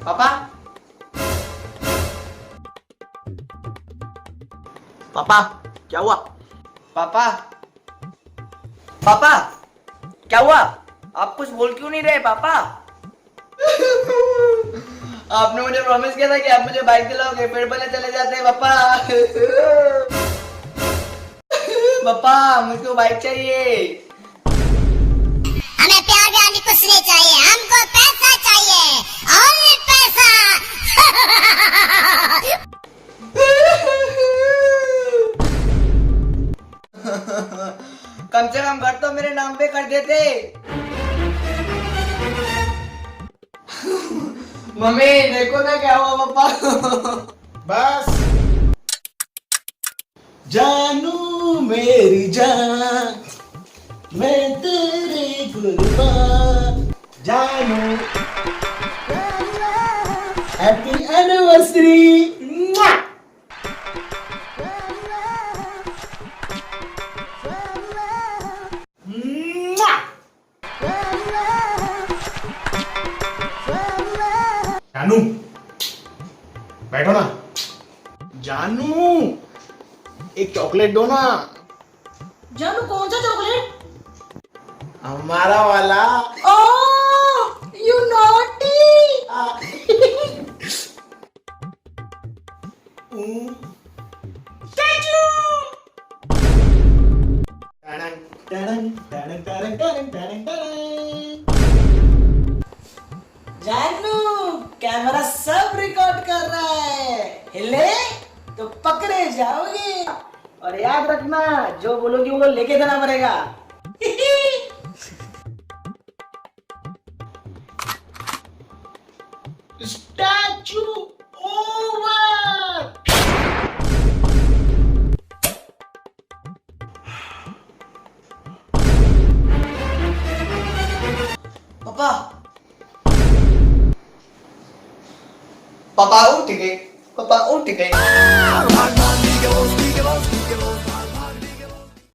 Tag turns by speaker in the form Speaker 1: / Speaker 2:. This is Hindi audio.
Speaker 1: पापा पापा क्या हुआ? पापा पापा क्या हुआ? आप कुछ बोल क्यों नहीं रहे पापा? आपने मुझे प्रॉमिस किया था कि आप मुझे बाइक दिलाओगे, पेड़ पले चले जाते हैं पापा। पापा मुझको बाइक चाहिए।
Speaker 2: हमें प्यार व्यार कुछ नहीं चाहिए, हमको पैसा चाहिए, ओनली पैसा।
Speaker 1: कम से कम घर तो मेरे नाम पे कर देते। मम्मी देखो ना क्या हुआ पापा।
Speaker 3: बस जानू मेरी जान, मैं तेरी कुर्बान। जानू हैप्पी एनिवर्सरी। जानू बैठो ना। जानू एक चॉकलेट दो ना।
Speaker 4: जानू कौन सा चॉकलेट?
Speaker 3: हमारा वाला।
Speaker 4: Oh you naughty. जानू कैमरा सब रिकॉर्ड कर रहा है, हिले तो पकड़े जाओगे। और याद रखना जो बोलोगी वो लेके देना पड़ेगा।
Speaker 3: Statue over.
Speaker 1: पापा पापा उठ गए, पापा उठ गए।